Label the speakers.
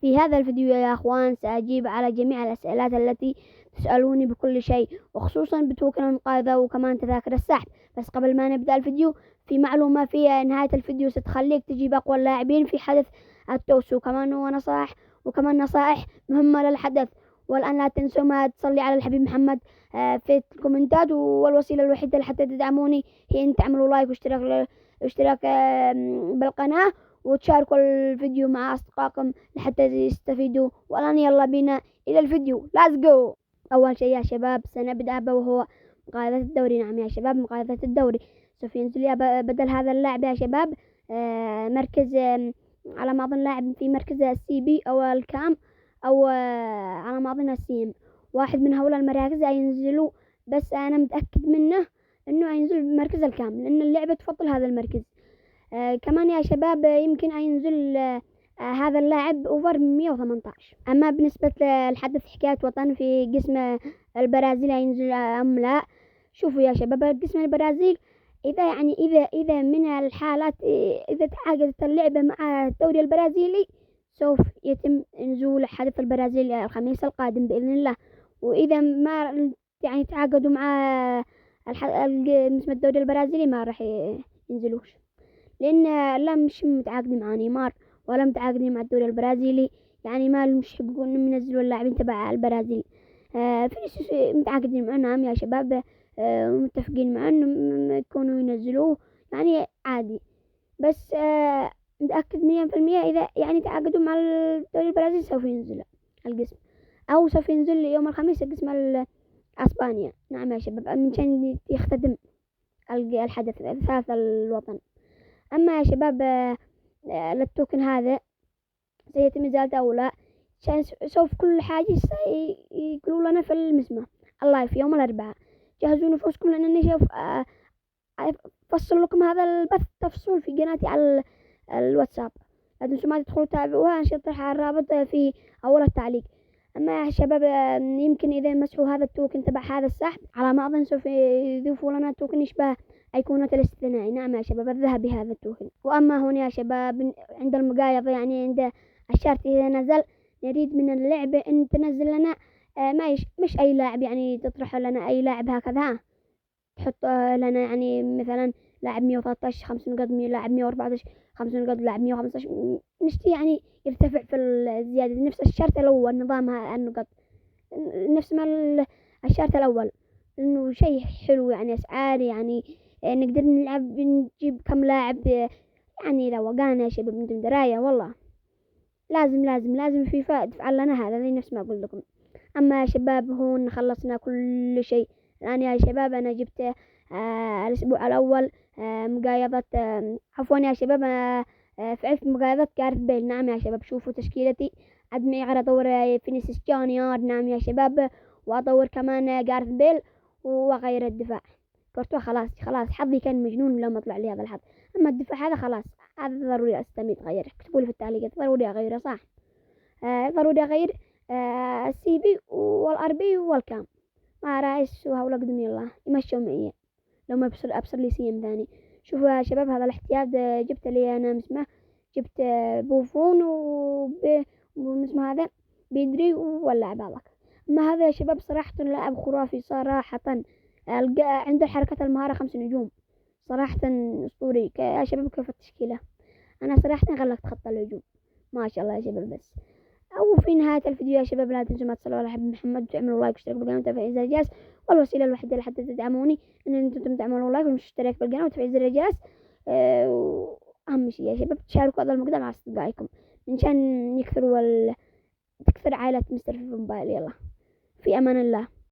Speaker 1: في هذا الفيديو يا أخوان سأجيب على جميع الأسئلة التي تسألوني بكل شيء، وخصوصا بتوكن المقايضة وكمان تذاكر السحب. بس قبل ما نبدأ الفيديو، في معلومة في نهاية الفيديو ستخليك تجيب أقوى اللاعبين في حدث التوس، وكمان نصائح مهمة للحدث. والآن لا تنسوا ما تصلي على الحبيب محمد في الكومنتات، والوسيلة الوحيدة لحتى تدعموني هي أن تعملوا لايك واشتراك بالقناة، وتشاركوا الفيديو مع أصدقائكم لحتى يستفيدوا. والآن يلا بينا إلى الفيديو. Let's go. أول شيء يا شباب سنبدأ وهو مقايضة الدوري. نعم يا شباب، مقايضة الدوري سوف ينزل بدل هذا اللاعب يا شباب مركز على ما أظن لاعب في مركز السي بي أو الكام، أو على ما أظن السيم. واحد من هؤلاء المراكز هينزلوا، بس أنا متأكد منه إنه هينزل بمركز الكام لأن اللعبة تفضل هذا المركز. كمان يا شباب يمكن ينزل هذا اللاعب اوفر 118. اما بالنسبة للحدث حكاية وطن في قسم البرازيل هينزل ام لا؟ شوفوا يا شباب، قسم البرازيل اذا من الحالات اذا تعاقدت اللعبة مع الدوري البرازيلي سوف يتم نزول حدث البرازيل الخميس القادم بإذن الله. واذا ما تعاقدوا مع اسم الدوري البرازيلي ما راح ينزلوش، لأن لا مش متعاقدين مع نيمار ولا متعاقدين مع الدوري البرازيلي، ما مش يحققون إنهم ينزلوا اللاعبين تبع البرازيل. فينيسيوس متعاقدين معه نعم يا شباب، ومتفقين معه إنهم يكونوا ينزلوه عادي. بس متأكد 100% إذا تعاقدوا مع الدوري البرازيلي سوف ينزل القسم، أو سوف ينزل يوم الخميس قسم أسبانيا. نعم يا شباب، من كان يختدم الحدث ثالث الوطن. أما يا شباب للتوكن هذا سيتم إزالته أو لا، سوف كل حاجة يقولوا لنا في المسمى اللايف يوم الأربعاء. جهزوا نفوسكم لأنني سوف أفصل لكم هذا البث تفصيل في قناتي على الواتساب. لا تنسوا ما تدخلوا تابعوها، نشطح الرابط في أول التعليق. أما يا شباب يمكن إذا مسحوا هذا التوكن تبع هذا السحب على ما أظن سوف يضيفوا لنا توكن يشبه أيقونة الاستثنائي. نعم يا شباب، الذهبي هذا التوكن. وأما هنا يا شباب عند المقايضة عند الشرط إذا نزل نريد من اللعبة أن تنزل لنا مش أي لاعب، تطرح لنا أي لاعب هكذا، تحط لنا مثلا لاعب 113 5 نقاط، لاعب 114 5 نقاط، لاعب 115. نشتي يرتفع في الزيادة نفس الشرط الأول، نظام النقاط نفس ما الشرط الأول، إنه شيء حلو أسعار نقدر نلعب نجيب كم لاعب روقان يا شباب. انتم دراية والله، لازم فيفا تفعل لنا هذا نفس ما أقول لكم. أما يا شباب هون خلصنا كل شيء. الآن يا شباب أنا جبت الأسبوع الأول مقايضة عفوا يا شباب فعلت مقايضة جارث بيل. نعم يا شباب، شوفوا تشكيلتي عدمي على أطور فينيسيوس جونيور. نعم يا شباب، وأطور كمان جارث بيل وغير الدفاع كورتوا. خلاص حظي كان مجنون لما طلع لي هذا الحظ. أما الدفاع هذا خلاص، هذا ضروري أستميت غير. اكتبوا لي في التعليقات ضروري أغيره، صح؟ ضروري أغير السي بي والار بي والكام مع رئيس وهؤلاء قدم يلا يمشوا معي لو ما أبصر لي سيم ثاني. شوفوا يا شباب هذا الاحتياط جبت لي أنا مسمه، جبت بوفون ومسمه هذا بيدري واللاعب هذاك. أما هذا يا شباب صراحة لاعب خرافي صراحة، عنده حركة المهارة 5 نجوم صراحة، أسطوري يا شباب. كيف التشكيلة؟ أنا صراحة غلقت خط الهجوم ما شاء الله يا شباب. بس أو في نهاية الفيديو يا شباب لا تنسوا ما تصلوا على حبيب محمد وتعملوا لايك واشتراك بالقناة وتفعيل زر الجرس. والوسيلة الوحيدة لحتى تدعموني إن أنتم تعملوا لايك واشتراك بالقناة وتفعيل زر الجرس. وأهم شيء يا شباب تشاركوا هذا المقطع مع أصدقائكم منشان تكثر عائلة مستر في الموبايل. يلا في أمان الله.